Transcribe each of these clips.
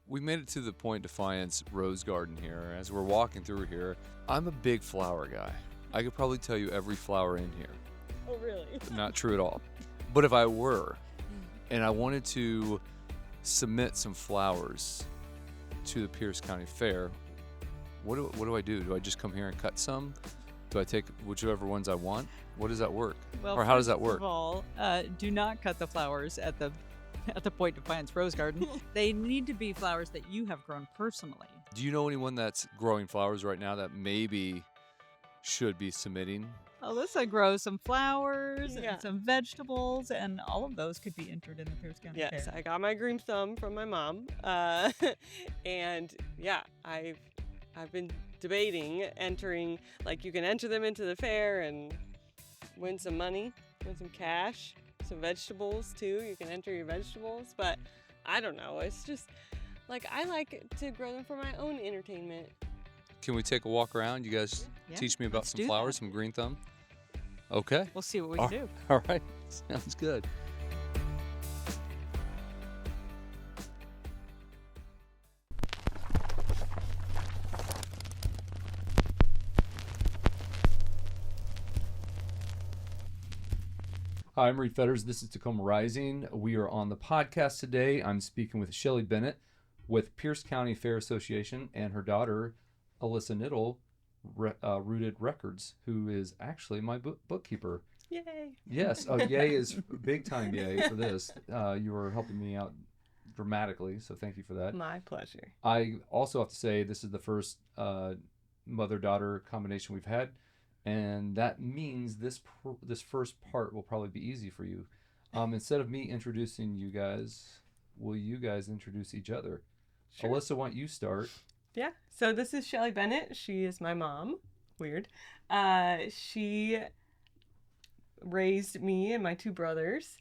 we made it to the Point Defiance Rose Garden here. As we're walking through here, I'm a big flower guy. I could probably tell you every flower in here. Oh, really? Not true at all. But if I were, and I wanted to submit some flowers to the Pierce County Fair, what do I do? Do I just come here and cut some? Do I take whichever ones I want? What does that work? Well, or how does that first work? of all, do not cut the flowers at the Point Defiance Rose Garden. They need to be flowers that you have grown personally. Do you know anyone that's growing flowers right now that maybe should be submitting? Alyssa grows some flowers Yeah. and some vegetables, and all of those could be entered in the Pierce County Yes, Fair. I got my green thumb from my mom, and yeah, I've been debating entering. Like, you can enter them into the fair and win some money, win some cash, some vegetables too. You can enter your vegetables, but I don't know. It's just like I like to grow them for my own entertainment. Can we take a walk around? You guys Yeah, teach me about let's some do flowers, that. some green thumb? Okay. We'll see what we can do. All right. Sounds good. Hi, I'm Reed Fetters. This is Tacoma Rising. We are on the podcast today. I'm speaking with Shelly Bennett with Pierce County Fair Association and her daughter, Alyssa Knittle, Rooted Records, who is actually my bookkeeper. Yay! Yes. Oh, yay is big time yay for this. You were helping me out dramatically, so thank you for that. My pleasure. I also have to say this is the first mother-daughter combination we've had, and that means this first part will probably be easy for you. Instead of me introducing you guys, will you guys introduce each other? Sure. Alyssa, why don't you start? Yeah. So this is Shelly Bennett. She is my mom. Weird. She raised me and my two brothers.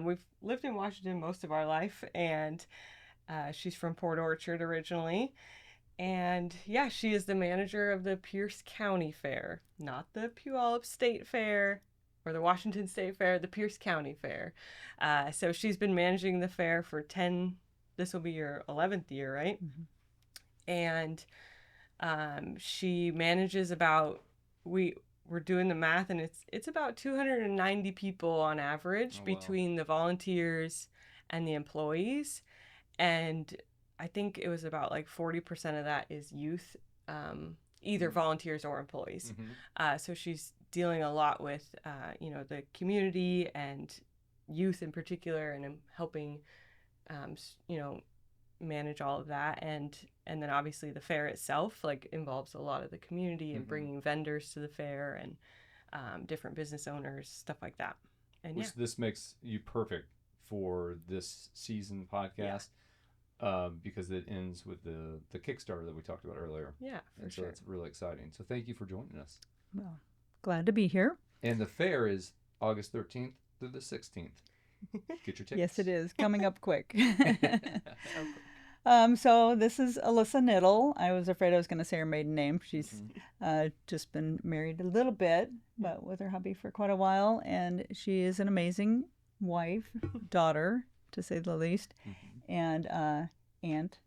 We've lived in Washington most of our life, and she's from Port Orchard originally. And yeah, she is the manager of the Pierce County Fair, not the Puyallup State Fair or the Washington State Fair, the Pierce County Fair. So she's been managing the fair for this will be your 11th year, right? Mm-hmm. And she manages we're doing the math, and it's about 290 people on average. Oh, wow. Between the volunteers and the employees. And I think it was about like 40% of that is youth, either volunteers or employees. Mm-hmm. So she's dealing a lot with, the community and youth in particular, and helping, manage all of that. And then obviously the fair itself, like, involves a lot of the community and Mm-hmm. bringing vendors to the fair and different business owners, stuff like that. And Which this makes you perfect for this season podcast. Because it ends with the Kickstarter that we talked about earlier. Yeah, for and so sure. that's really exciting. So thank you for joining us. Well, glad to be here. And the fair is August 13th through the 16th. Get your tickets. Yes, it is. Coming up quick. So So this is Alyssa Knittle. I was afraid I was going to say her maiden name. She's just been married a little bit, but with her hubby for quite a while. And she is an amazing wife, daughter, to say the least, and aunt,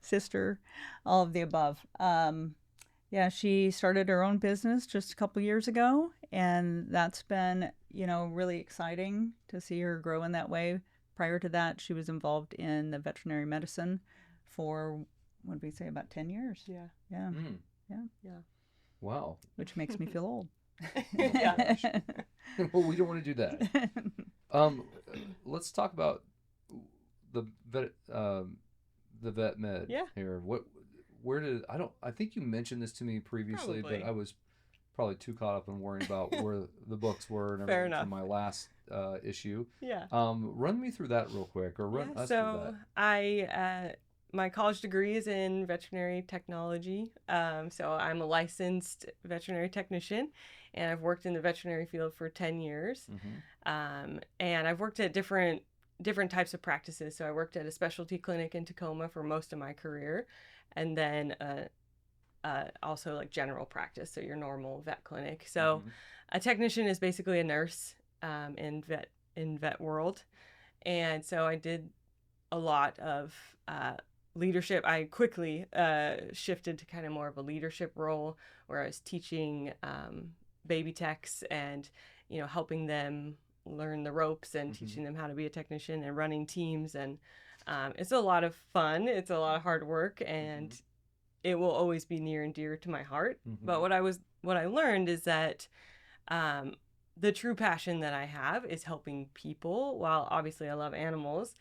sister, all of the above. Yeah, she started her own business just a couple years ago, and that's been, really exciting to see her grow in that way. Prior to that, she was involved in the veterinary medicine for, what did we say, about 10 years? yeah. Yeah, Yeah. Wow. which makes me feel old. Yeah. Well, we don't want to do that. Let's talk about the vet med Yeah. here. I think you mentioned this to me previously, Probably. but I was probably too caught up in worrying about where the books were and Fair everything enough. from my last issue. Yeah. Run me through that real quick, or run us through So my college degree is in veterinary technology. So I'm a licensed veterinary technician, and I've worked in the veterinary field for 10 years. that. And I've worked at different types of practices. So I worked at a specialty clinic in Tacoma for most of my career, and then also like general practice, so your normal vet clinic. So a technician is basically a nurse in vet world. And so I did a lot of leadership. I quickly shifted to kind of more of a leadership role where I was teaching baby techs and, helping them learn the ropes and teaching them how to be a technician and running teams. And it's a lot of fun. It's a lot of hard work, and it will always be near and dear to my heart. But what I learned is that the true passion that I have is helping people. While obviously I love animals,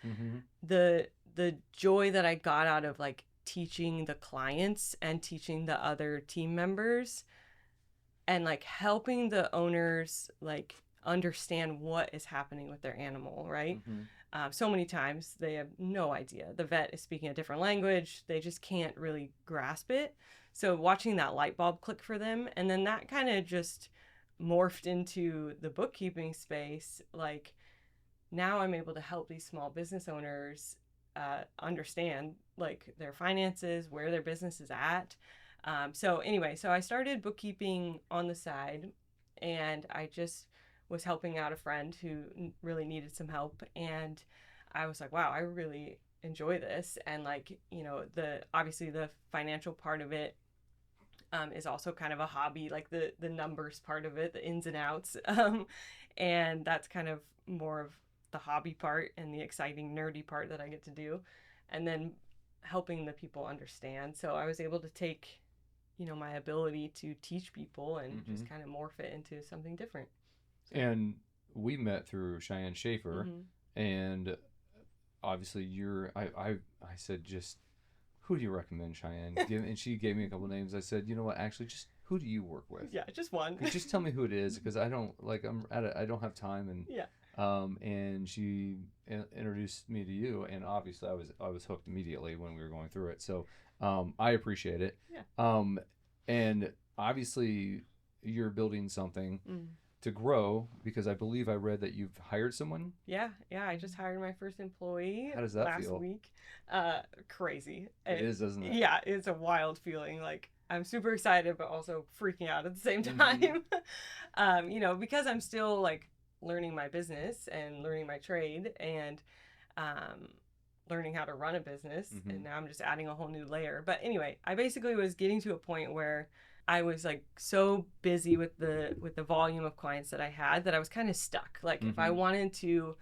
the joy that I got out of like teaching the clients and teaching the other team members and like helping the owners like understand what is happening with their animal, right? So many times they have no idea. The vet is speaking a different language. They just can't really grasp it. So watching that light bulb click for them, and then that kind of just morphed into the bookkeeping space. Like now I'm able to help these small business owners understand like their finances, where their business is at. So I started bookkeeping on the side, and I just was helping out a friend who really needed some help. And I was like, wow, I really enjoy this. And like, obviously the financial part of it is also kind of a hobby, like the numbers part of it, the ins and outs. And that's kind of more of the hobby part and the exciting nerdy part that I get to do. And then helping the people understand. So I was able to take, my ability to teach people and just kind of morph it into something different. And we met through Cheyenne Schaefer, and obviously I said, just who do you recommend, Cheyenne? And she gave me a couple names. I said, you know what, actually, just who do you work with? Yeah, just one. Just tell me who it is, because I don't I don't have time. And and she introduced me to you, and obviously I was hooked immediately when we were going through it. So I appreciate it. And obviously you're building something to grow, because I believe I read that you've hired someone. Yeah, I just hired my first employee. How does that last feel? week. Crazy. It is, doesn't it? Yeah, it's a wild feeling. Like I'm super excited, but also freaking out at the same time. Because I'm still like learning my business and learning my trade and learning how to run a business, and now I'm just adding a whole new layer. But anyway, I basically was getting to a point where I was like so busy with the volume of clients that I had that I was kind of stuck. Like if I wanted to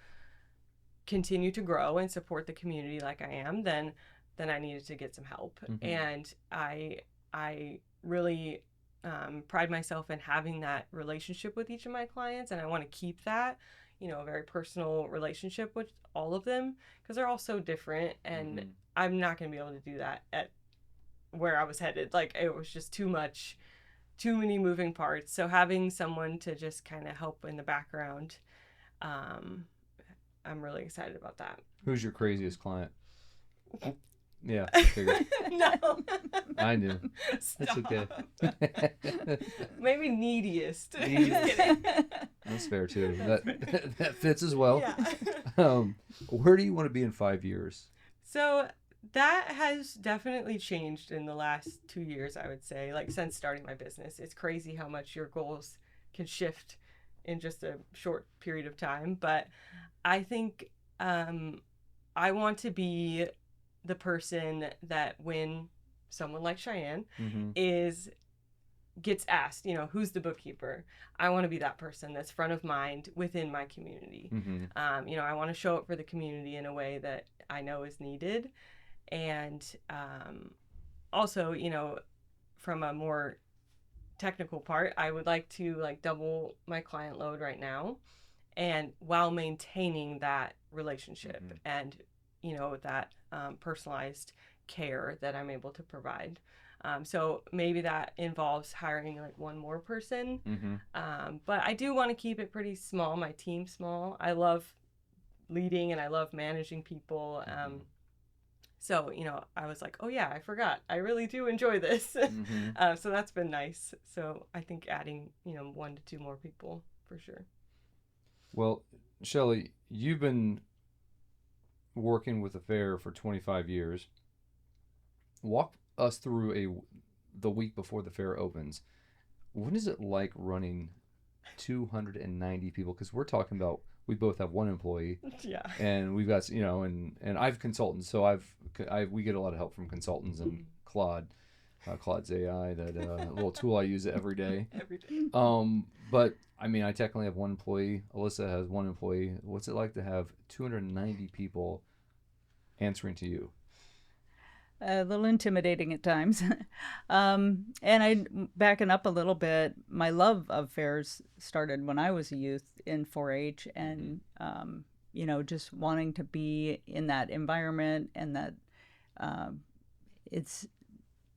continue to grow and support the community like I am, then I needed to get some help. And I really pride myself in having that relationship with each of my clients, and I want to keep that, a very personal relationship with all of them, because they're all so different, and I'm not going to be able to do that at where I was headed. Like it was just too many moving parts. So having someone to just kind of help in the background, I'm really excited about that. Who's your craziest client? Yeah, I figured. No. I knew. Stop. It's okay. Maybe neediest. That's fair too. That fits as well. Yeah. Where do you want to be in 5 years? So that has definitely changed in the last 2 years, I would say. Like since starting my business, it's crazy how much your goals can shift in just a short period of time. But I think I want to be the person that when someone like Cheyenne gets asked, who's the bookkeeper, I want to be that person that's front of mind within my community. I want to show up for the community in a way that I know is needed. And also, from a more technical part, I would like to like double my client load right now, and while maintaining that relationship and that personalized care that I'm able to provide. So maybe that involves hiring like one more person. But I do want to keep it pretty small, my team small. I love leading and I love managing people. So, I was like, oh yeah, I forgot. I really do enjoy this. So that's been nice. So I think adding, 1 to 2 more people for sure. Well, Shelly, you've been working with the fair for 25 years. Walk us through the week before the fair opens. What is it like running 290 people? Because we're talking about we both have one employee, Yeah. and we've got, and I've consultants, so we get a lot of help from consultants and Claude's AI, that little tool I use every day. Every day. But I mean, I technically have one employee. Alyssa has one employee. What's it like to have 290 people answering to you? A little intimidating at times. And backing up a little bit, my love of fairs started when I was a youth in 4-H, and just wanting to be in that environment, and that it's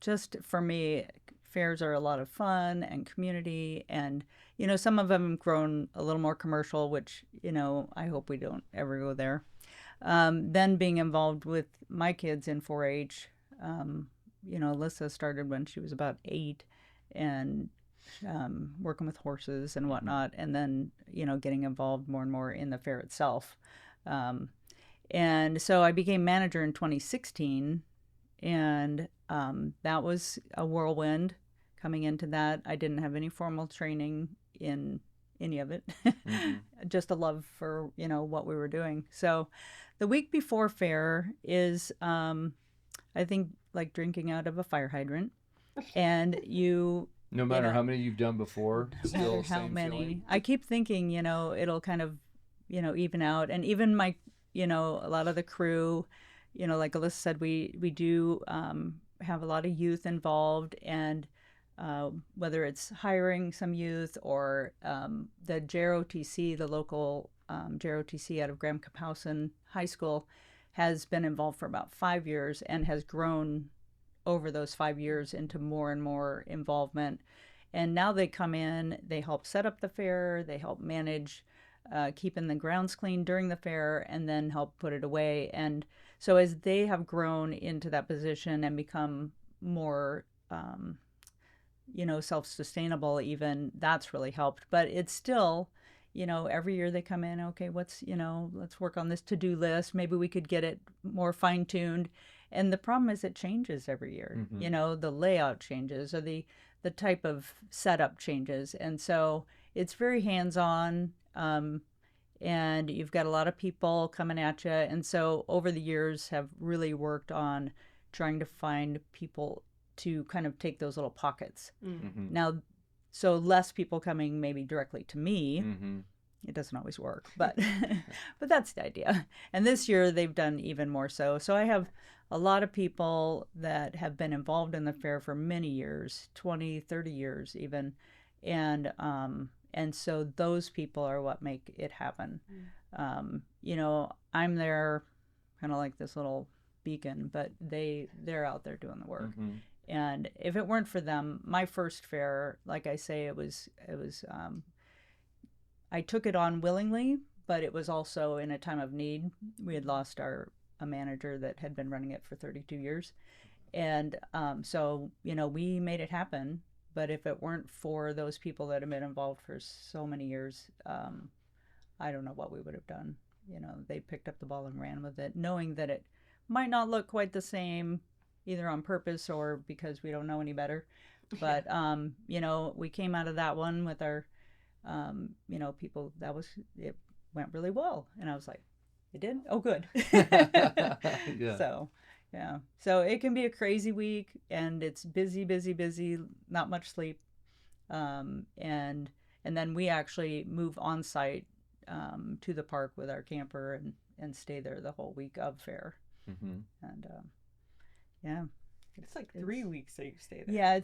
just, for me, fairs are a lot of fun and community, and some of them have grown a little more commercial, which I hope we don't ever go there. Then being involved with my kids in 4-H, Alyssa started when she was about 8, and working with horses and whatnot, and then getting involved more and more in the fair itself. And so I became manager in 2016, and that was a whirlwind coming into that. I didn't have any formal training in any of it, just a love for what we were doing. So the week before fair is I think like drinking out of a fire hydrant, and no matter how many you've done before, still how same many feeling? I keep thinking it'll kind of even out. And even my a lot of the crew, like Alyssa said, we do have a lot of youth involved, and whether it's hiring some youth or the JROTC, the local JROTC out of Graham Kapowson High School, has been involved for about 5 years and has grown over those 5 years into more and more involvement. And now they come in, they help set up the fair, they help manage keeping the grounds clean during the fair, and then help put it away. And so as they have grown into that position and become more self-sustainable, even, that's really helped. But it's still, every year they come in, okay, what's, let's work on this to-do list. Maybe we could get it more fine-tuned. And the problem is it changes every year. The layout changes, or the type of setup changes. And so it's very hands-on, and you've got a lot of people coming at you. And so over the years have really worked on trying to find people to kind of take those little pockets. Now, so less people coming maybe directly to me. It doesn't always work, but but that's the idea. And this year they've done even more so. So I have a lot of people that have been involved in the fair for many years, 20, 30 years even. And so those people are what make it happen. I'm there kind of like this little beacon, but they're out there doing the work. And if it weren't for them, my first fair, like I say, it was I took it on willingly, but it was also in a time of need. We had lost a manager that had been running it for 32 years. And so, we made it happen. But if it weren't for those people that have been involved for so many years, I don't know what we would have done. They picked up the ball and ran with it, knowing that it might not look quite the same, either on purpose or because we don't know any better. But, we came out of that one with our, people, it went really well. And I was like, it did? Oh, good. Yeah. So, yeah. So it can be a crazy week, and it's busy, busy, busy, not much sleep. And then we actually move on site to the park with our camper and stay there the whole week of fair. And yeah. It's like 3 weeks that you stay there. Yeah,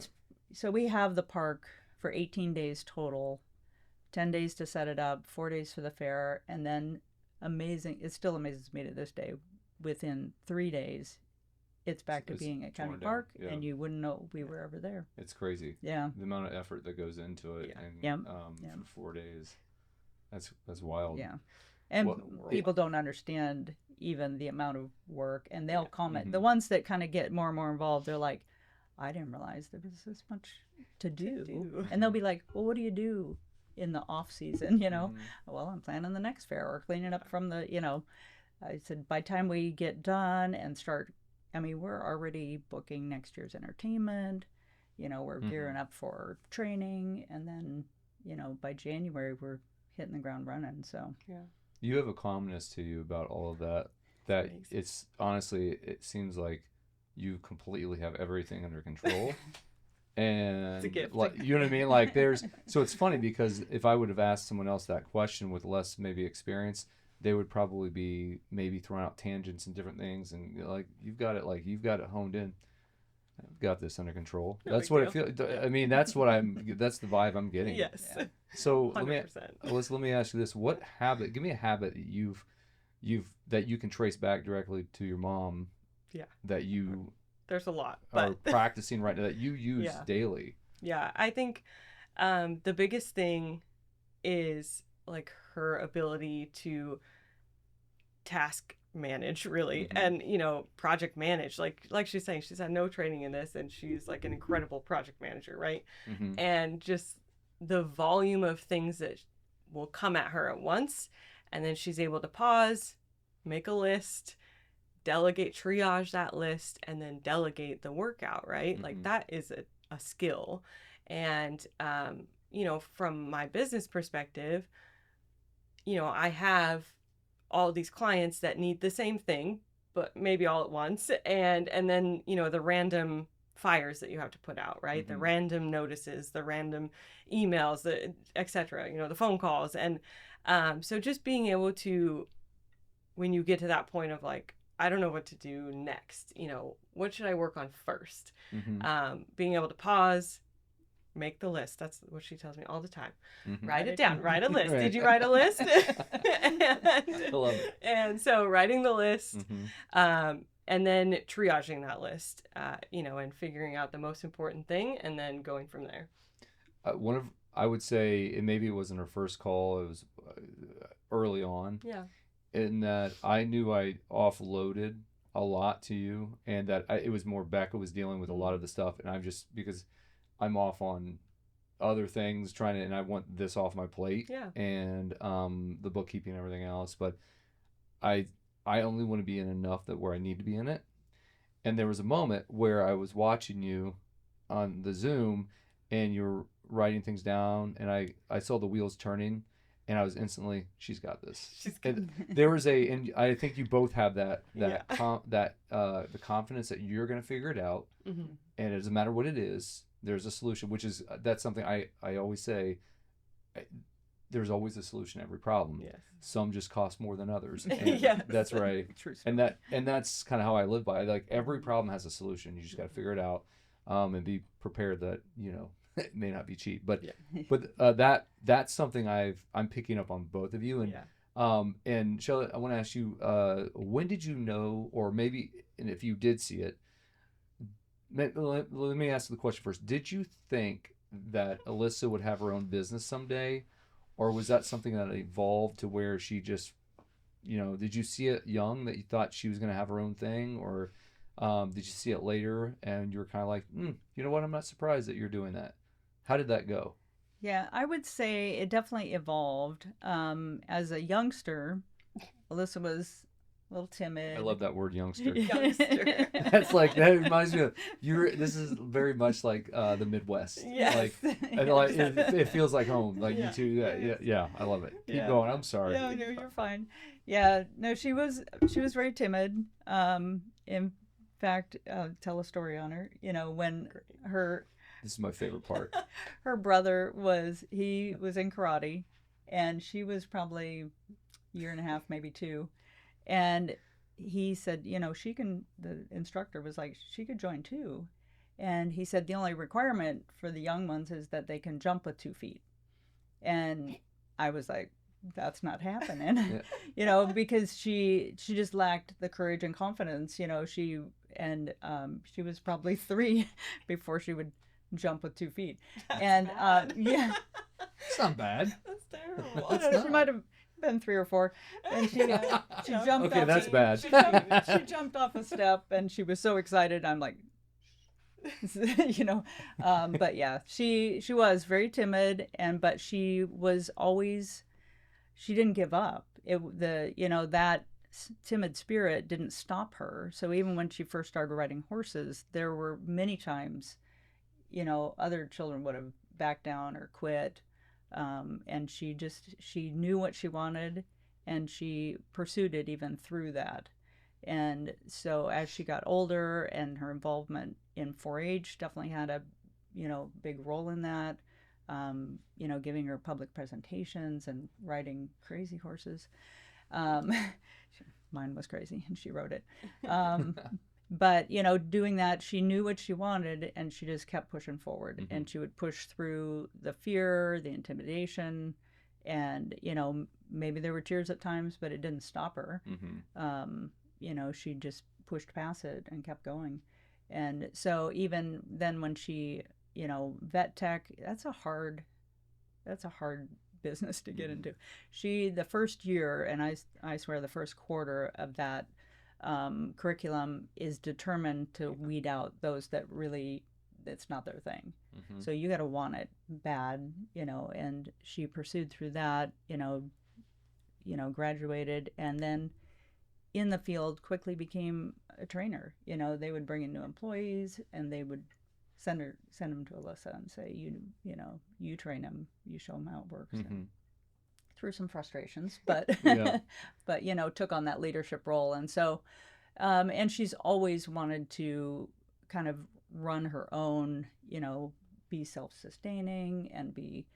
so we have the park for 18 days total, 10 days to set it up, 4 days for the fair, and then it still amazes me to this day, within 3 days, it's back to being at County Park, and you wouldn't know we were ever there. It's crazy. Yeah. The amount of effort that goes into it, for 4 days, that's wild. Yeah. And people don't understand even the amount of work, and they'll comment. The ones that kind of get more and more involved, they're like, I didn't realize there was this much to do. And they'll be like, well, what do you do in the off season? Well, I'm planning the next fair or cleaning up from the, I said, by the time we get done and start, we're already booking next year's entertainment, we're gearing up for training, and then, by January we're hitting the ground running. So You have a calmness to you about all of that. That Amazing. it's honestly, it seems like you completely have everything under control. And It's a gift. like, you know what I mean? Like so it's funny because if I would have asked someone else that question with less maybe experience, they would probably be maybe throwing out tangents and different things, and like you've got it honed in. I've got this under control. No That's big what deal. I feel. I mean, that's the vibe I'm getting. Yes. Yeah. So 100%. let me ask you this: what habit? Give me a habit that that you can trace back directly to your mom. Yeah. That you There's a lot, are but practicing right now that you use Yeah. daily. yeah, I think the biggest thing is like her ability to task manage, really, Mhm. and project manage. Like she's saying, she's had no training in this, and she's like an incredible project manager, right? Mm-hmm. And just the volume of things that will come at her at once, and then she's able to pause, make a list, delegate, triage that list, and then delegate the workout, right? Mhm. Like that is a skill. And from my business perspective, I have all these clients that need the same thing, but maybe all at once, and then the random fires that you have to put out, right? The Mhm. random notices, the random emails, the etc. The phone calls, and so just being able to, when you get to that point of like, I don't know what to do next, what should I work on first? Mm-hmm. Being able to pause, make the list. That's what she tells me all the time. Mm-hmm. Write it down. Write a list. Right. Did you write a list? I love it. And so writing the list, Mm-hmm. and then triaging that list, and figuring out the most important thing, and then going from there. I would say, and maybe it wasn't her first call. It was early on. Yeah. In that I knew I offloaded a lot to you, and that it was more Becca was dealing with a lot of the stuff, and I'm just because I'm off on other things and I want this off my plate, Yeah. and the bookkeeping and everything else, but I only want to be in enough that where I need to be in it. And there was a moment where I was watching you on the Zoom, and you're writing things down, and I saw the wheels turning, and I was instantly, she's got this. She's And there was and I think you both have the confidence that you're going to figure it out, Mm-hmm. and it doesn't matter what it is. There's a solution, which is that's something I always say. There's always a solution to every problem. Yes. Some just cost more than others. And Yes. that's right. True. And that's kind of how I live by. Like every problem has a solution. You just got to figure it out, and be prepared that it may not be cheap. But that's something I'm picking up on both of you. And and Shelly, I want to ask you, when did you know, or maybe, and if you did see it, let me ask the question first. Did you think that Alyssa would have her own business someday, or was that something that evolved to where she just, did you see it young that you thought she was going to have her own thing, or did you see it later and you were kind of like, you know what, I'm not surprised that you're doing that? How did that go? Yeah, I would say it definitely evolved. As a youngster, Alyssa was a little timid. I love that word, youngster. Youngster. That's like, that reminds me of this is very much like the Midwest. Yes. Like, and like it feels like home. Like Yeah. you two, yeah, I love it. Keep Yeah. going. I'm sorry. No, you're fine. Yeah, no, she was very timid. In fact, tell a story on her. When This is my favorite part. her brother was in karate, and she was probably a year and a half, maybe 2, and he said, the instructor was like, she could join too. And he said the only requirement for the young ones is that they can jump with 2 feet. And I was like, that's not happening. Yeah. Because she just lacked the courage and confidence. She was probably 3 before she would jump with 2 feet. That's And bad. yeah, It's not bad. That's terrible. It's she not. might have been 3 or 4, and she jumped Okay, off. that's bad. She jumped off a step, and she was so excited. I'm like, but yeah, she was very timid, but she was always, she didn't give up. That timid spirit didn't stop her. So even when she first started riding horses, there were many times, other children would have backed down or quit. And she knew what she wanted, and she pursued it even through that. And so as she got older, and her involvement in 4-H definitely had a, big role in that. Giving her public presentations and riding crazy horses. Um, Mine was crazy, and she wrote it. But, doing that, she knew what she wanted, and she just kept pushing forward. Mm-hmm. And she would push through the fear, the intimidation, and, maybe there were tears at times, but it didn't stop her. Mm-hmm. She just pushed past it and kept going. And so even then when she, vet tech, that's a hard business to get into. The first year, and I swear the first quarter of that curriculum is determined to weed out those that really, it's not their thing. Mm-hmm. So you got to want it bad, and she pursued through that, graduated, and then in the field quickly became a trainer. They would bring in new employees, and they would send them to Alyssa and say, you train them, you show them how it works. Mm-hmm. Through some frustrations, but Yeah. but took on that leadership role. And so and she's always wanted to kind of run her own, be self-sustaining, and be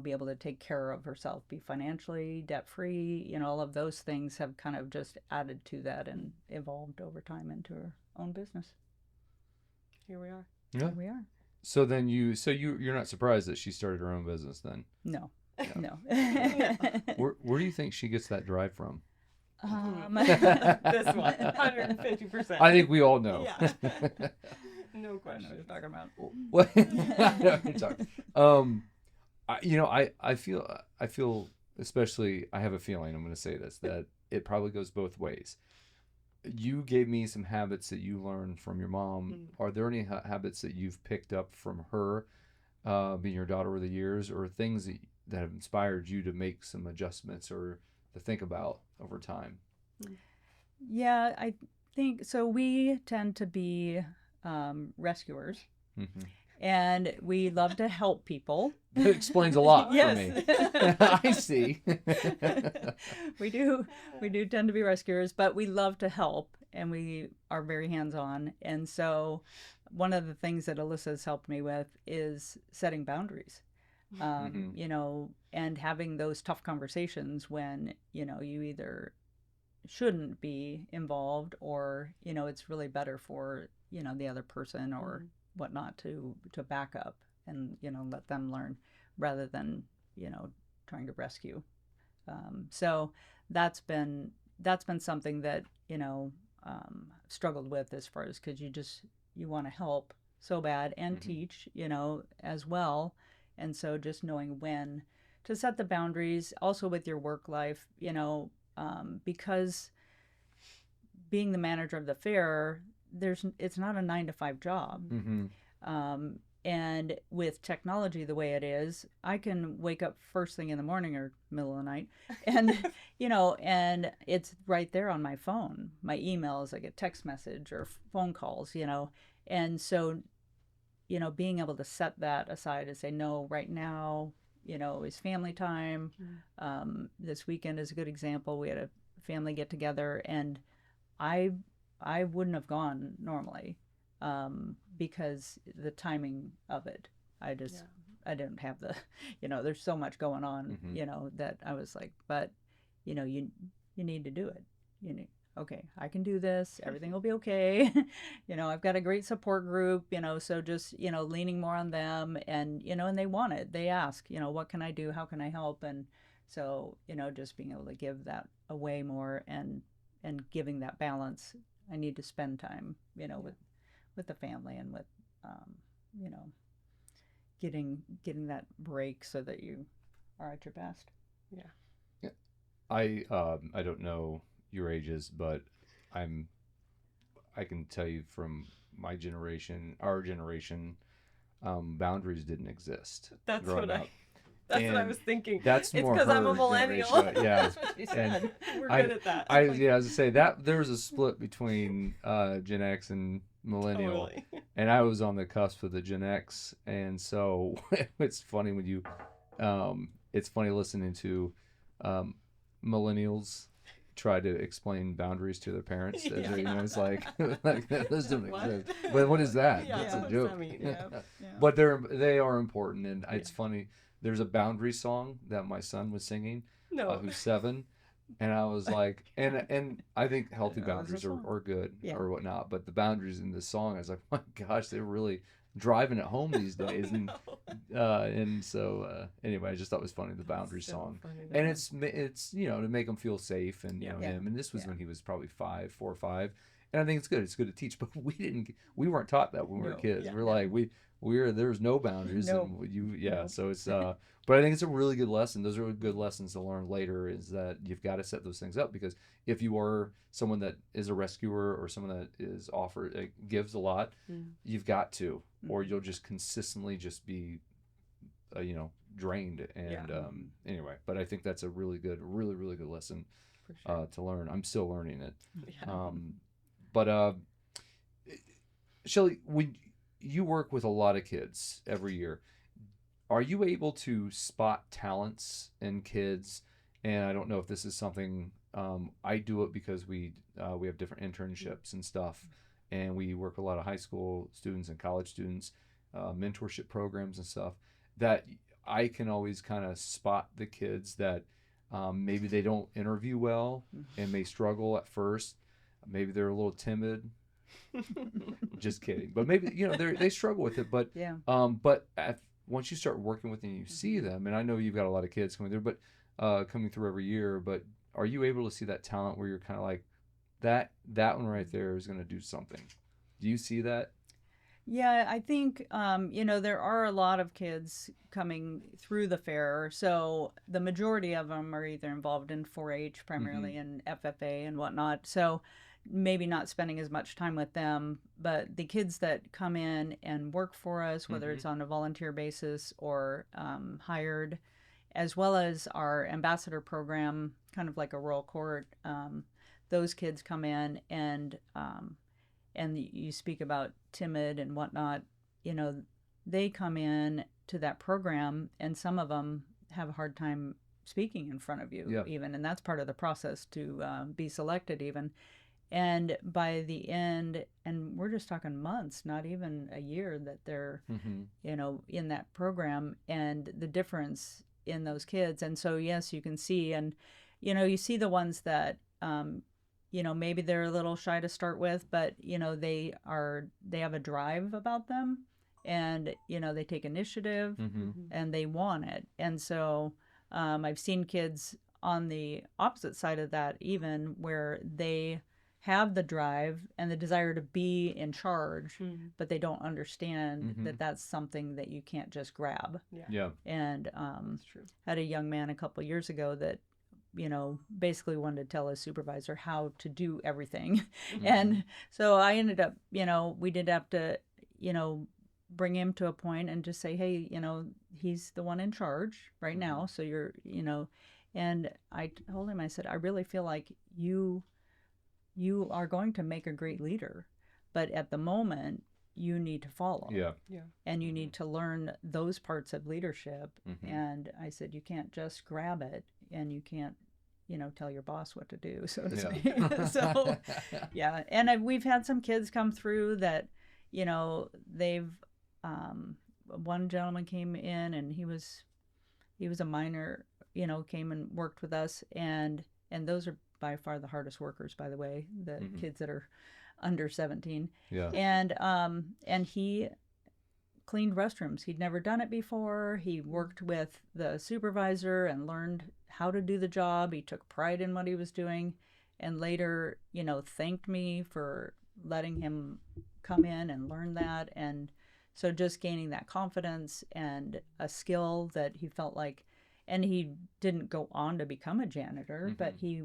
be able to take care of herself, be financially debt-free. All of those things have kind of just added to that and evolved over time into her own business. Here we are. Yeah. Here we are. So then you're not surprised that she started her own business then? No. No. Where do you think she gets that drive from? This one, 150%. I think we all know. Yeah. No I know question. what you're talking about. What? I know what you're talking. I feel, especially, I have a feeling, I'm going to say this, that it probably goes both ways. You gave me some habits that you learned from your mom. Are there any habits that you've picked up from her, being your daughter over the years, or things that have inspired you to make some adjustments or to think about over time? Yeah, I think so. We tend to be rescuers, Mm-hmm. and we love to help people. That explains a lot for Yes. me. I see. We do tend to be rescuers, but we love to help, and we are very hands-on. And so one of the things that Alyssa has helped me with is setting boundaries. And having those tough conversations when, you either shouldn't be involved, or, it's really better for, the other person or whatnot to back up and, let them learn rather than, trying to rescue. So that's been something that, struggled with, as far as, because you want to help so bad and teach, as well. And so just knowing when to set the boundaries, also with your work life, because being the manager of the fair, it's not a 9-to-5 job. And with technology the way it is, I can wake up first thing in the morning or middle of the night, and and it's right there on my phone, my emails, I get text message or phone calls, and so being able to set that aside and say, no, right now, is family time. This weekend is a good example. We had a family get together, and I wouldn't have gone normally, because the timing of it, I didn't have the, there's so much going on, that I was like, but, you need to do it. Okay, I can do this. Everything will be okay. I've got a great support group, so just, leaning more on them, and, and they want it. They ask, what can I do? How can I help? And so, just being able to give that away more, and giving that balance. I need to spend time, with the family, and with, getting that break so that you are at your best. Yeah. I don't know your ages, but I can tell you from my generation, our generation, boundaries didn't exist. That's growing what up. what I And was thinking. That's It's more 'cause I'm a her millennial. generation, yeah. That's what she said. We're good at that. I was to say that there was a split between Gen X and millennial, Totally. and I was on the cusp of the Gen X, and so it's funny when you, it's funny listening to millennials try to explain boundaries to their parents. It's like that doesn't make What? sense. But what is that? Yeah, That's a what does joke. that mean? Yeah. But they are important, and it's funny. There's a boundary song that my son was singing, No. who's 7, and I was like, and I think healthy That was a boundaries song. are good Yeah. or whatnot. But the boundaries in this song, I was like, my gosh, they're really driving it home these days, and so anyway, I just thought it was funny, the boundary So song. funny, And though. it's to make him feel safe, and Yeah. him. And this was Yeah. when he was probably 4 or 5, and I think it's good. It's good to teach, but we weren't taught that when we were No. kids. Yeah. We're like there was no boundaries, No. and No. so it's but I think it's a really good lesson. Those are good lessons to learn later. Is that you've got to set those things up, because if you are someone that is a rescuer or someone that is gives a lot, you've got to, or you'll just consistently just be drained. And anyway, but I think that's a really good lesson For sure. to learn. I'm still learning it. Yeah. But Shelly, when you work with a lot of kids every year, are you able to spot talents in kids? And I don't know if this is something, I do it because we have different internships and stuff, and we work with a lot of high school students and college students, mentorship programs and stuff, that I can always kind of spot the kids that maybe they don't interview well and may struggle at first. Maybe they're a little timid. Just kidding. But maybe they struggle with it. But Yeah. once you start working with them, and you see them, and I know you've got a lot of kids coming through, but coming through every year. But are you able to see that talent where you're kind of like, that one right there is going to do something? Do you see that? Yeah, I think, there are a lot of kids coming through the fair. So the majority of them are either involved in 4-H primarily and FFA and whatnot. So maybe not spending as much time with them. But the kids that come in and work for us, whether it's on a volunteer basis or hired, as well as our ambassador program, kind of like a Royal Court, those kids come in and you speak about timid and whatnot, they come in to that program, and some of them have a hard time speaking in front of you, even, and that's part of the process to be selected even. And by the end, and we're just talking months, not even a year, that they're, in that program, and the difference in those kids. And so, yes, you can see, and, you see the ones that, maybe they're a little shy to start with, but, they have a drive about them, and, they take initiative and they want it. And so I've seen kids on the opposite side of that, even, where they have the drive and the desire to be in charge, but they don't understand that that's something that you can't just grab. Yeah. And That's true. had a young man a couple of years ago that, basically wanted to tell his supervisor how to do everything. And so I ended up, we did have to, bring him to a point and just say, hey, he's the one in charge right now. So you're, and I told him, I said, I really feel like you are going to make a great leader, but at the moment you need to follow. Yeah. And you need to learn those parts of leadership. And I said, you can't just grab it, and you can't, tell your boss what to do, so to speak. So, yeah. And we've had some kids come through that, they've, one gentleman came in, and he was a minor, came and worked with us, and those are by far the hardest workers, by the way, the kids that are under 17. Yeah. And he cleaned restrooms. He'd never done it before. He worked with the supervisor and learned how to do the job. He took pride in what he was doing, and later, thanked me for letting him come in and learn that. And so just gaining that confidence and a skill that he felt like, and he didn't go on to become a janitor, but he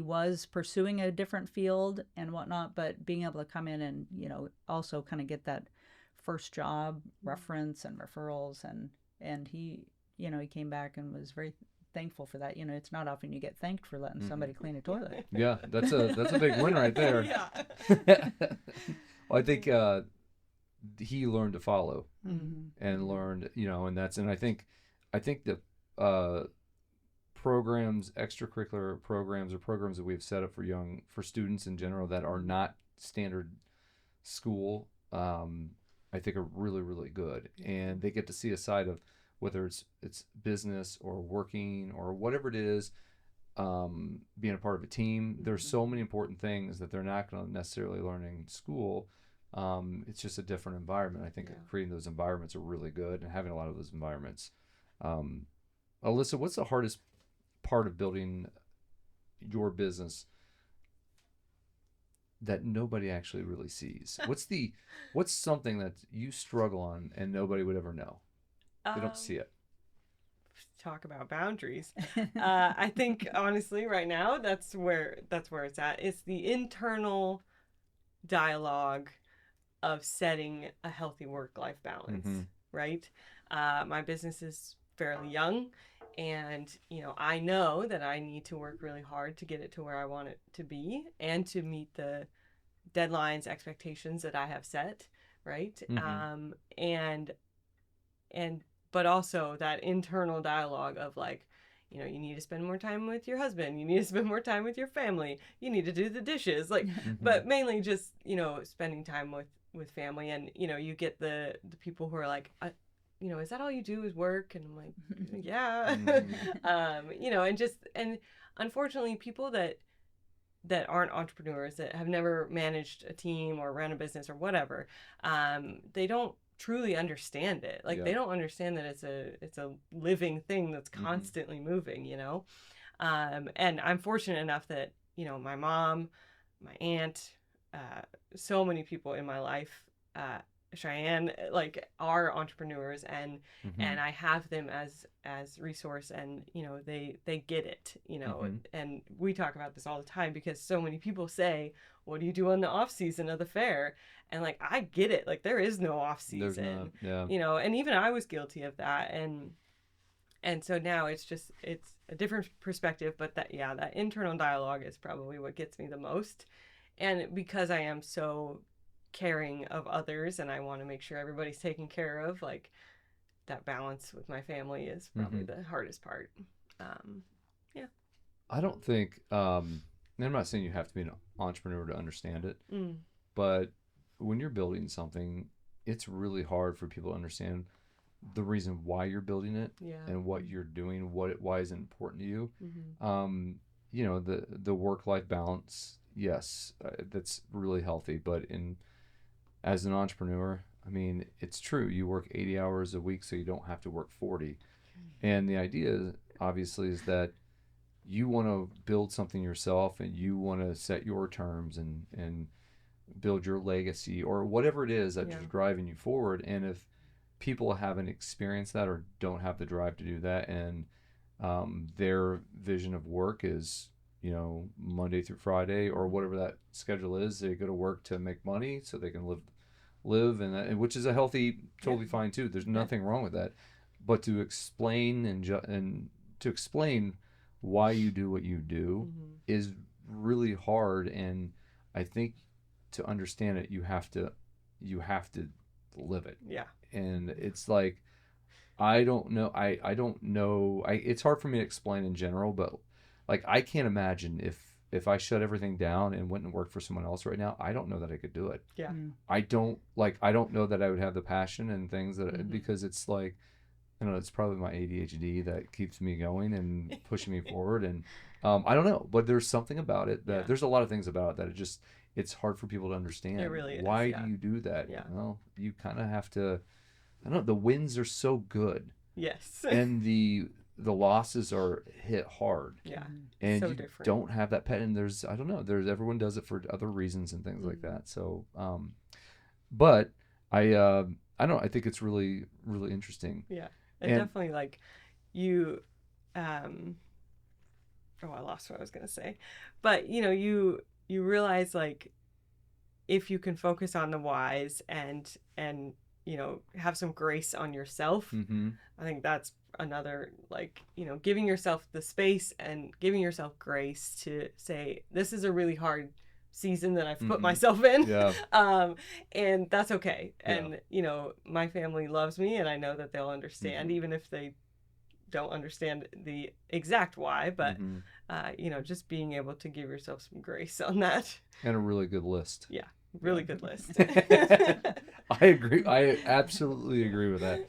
was pursuing a different field and whatnot, but being able to come in and, also kind of get that first job reference and referrals. And he, he came back and was very thankful for that. It's not often you get thanked for letting somebody clean a toilet. Yeah. That's a big win right there. Yeah. Well, I think he learned to follow and learned, and I think the programs, extracurricular programs, or programs that we've set up for students in general that are not standard school, I think are really, really good. And they get to see a side of whether it's business or working or whatever it is, being a part of a team. There's so many important things that they're not going to necessarily learn in school. It's just a different environment. I think creating those environments are really good, and having a lot of those environments. Alyssa, what's the hardest part of building your business that nobody actually really sees? What's something that you struggle on and nobody would ever know? They don't see it. Talk about boundaries. I think honestly right now that's where it's at. It's the internal dialogue of setting a healthy work-life balance, right? My business is fairly young, and I know that I need to work really hard to get it to where I want it to be and to meet the deadlines, expectations that I have set, right? But also that internal dialogue of like, you need to spend more time with your husband, you need to spend more time with your family, you need to do the dishes, like, but mainly just, spending time with family. And, you get the people who are like, is that all you do is work? And I'm like, yeah. And unfortunately people that aren't entrepreneurs, that have never managed a team or ran a business or whatever, they don't truly understand it. Like they don't understand that it's a living thing that's constantly moving, and I'm fortunate enough that my mom, my aunt, so many people in my life, Cheyenne, like, are entrepreneurs, and I have them as resource, and they get it, and we talk about this all the time because so many people say, what do you do on the off season of the fair? And like, I get it, like there is no off season. And even I was guilty of that, and so now it's a different perspective, but that internal dialogue is probably what gets me the most. And because I am so caring of others and I want to make sure everybody's taken care of, like, that balance with my family is probably the hardest part. I don't think and I'm not saying you have to be an entrepreneur to understand it, but when you're building something, it's really hard for people to understand the reason why you're building it and what you're doing, why is it important to you. The work-life balance, yes, that's really healthy, but as an entrepreneur, I mean, it's true. You work 80 hours a week so you don't have to work 40. And the idea, obviously, is that you want to build something yourself, and you want to set your terms and build your legacy or whatever it is that's driving you forward. And if people haven't experienced that or don't have the drive to do that, and their vision of work is, Monday through Friday or whatever that schedule is, they go to work to make money so they can live, and which is a healthy, totally fine too. There's nothing wrong with that. But to explain and to explain why you do what you do is really hard, and I think to understand it, you have to live it. And it's like, I don't know. I don't know. It's hard for me to explain in general, but like, I can't imagine if I shut everything down and went and worked for someone else right now, I don't know that I could do it. I don't know that I would have the passion and things that because it's like, it's probably my ADHD that keeps me going and pushing me forward. And I don't know, but there's something about it that there's a lot of things about it that it's hard for people to understand. It really is. Why do you do that? Well, you kind of have to, I don't know, the wins are so good. Yes. And the losses are hit hard. And so you different. don't have that pet, and everyone does it for other reasons and things like that. So, but I think it's really, really interesting. And definitely, like, you, I lost what I was going to say, but you realize, like, if you can focus on the whys and have some grace on yourself, I think that's another, like, giving yourself the space and giving yourself grace to say, this is a really hard season that I've put myself in. And that's okay. And, my family loves me, and I know that they'll understand, even if they don't understand the exact why, but Mhm. you know, just being able to give yourself some grace on that. And a really good list. Yeah, really good list. I agree. I absolutely agree with that.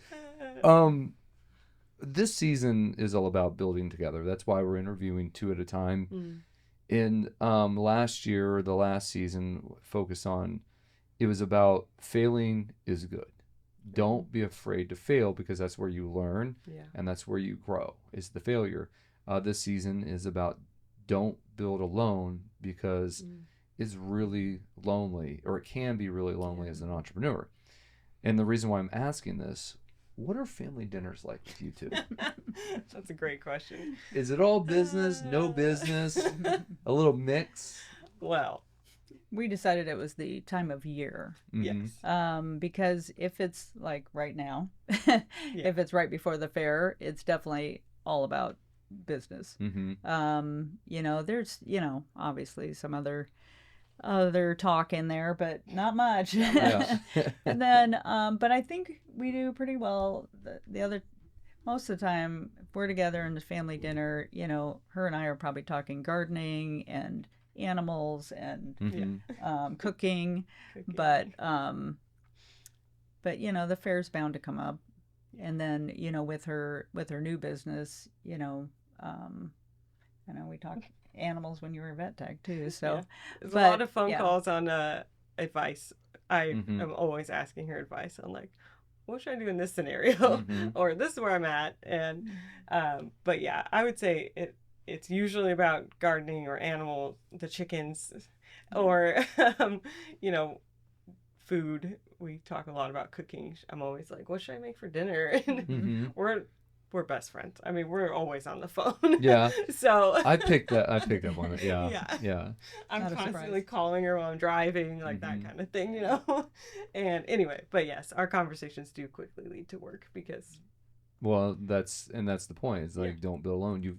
This season is all about building together. That's why we're interviewing 2 at a time. Mm. In last year, the last season focused on, it was about failing is good. Don't be afraid to fail, because that's where you learn, Yeah. and that's where you grow, is the failure. This season is about don't build alone, because it's really lonely, or it can be really lonely as an entrepreneur. And the reason why I'm asking this, what are family dinners like with you two? That's a great question. Is it all business, no business, a little mix? Well, We decided it was the time of year. Mhm. yes. Because if it's like right now, if it's right before the fair, it's definitely all about business. Mhm. You know, there's, you know, obviously some other talk in there, but not much. Yeah. And then, but I think we do pretty well. The other, most of the time, if we're together in the family dinner, you know, her and I are probably talking gardening and animals and Mhm. cooking, but you know, the fair's bound to come up. And then, you know, with her new business, you know, we talk animals when you were a vet tech too. So there's but, a lot of phone yeah. calls on advice. I Mhm. am always asking her advice on like, what should I do in this scenario, Mhm. or this is where I'm at. And but yeah, I would say it's usually about gardening or animals, the chickens, or you know, food. We talk a lot about cooking. I'm always like, what should I make for dinner? And Mhm. we're best friends. I mean, we're always on the phone. Yeah. So I picked up on it. Yeah. Yeah. Yeah. I'm Not a constantly surprise. calling her while I'm driving, like that Mhm. kind of thing, you know? And anyway, but yes, our conversations do quickly lead to work because Well, that's the point. It's like, don't build alone. You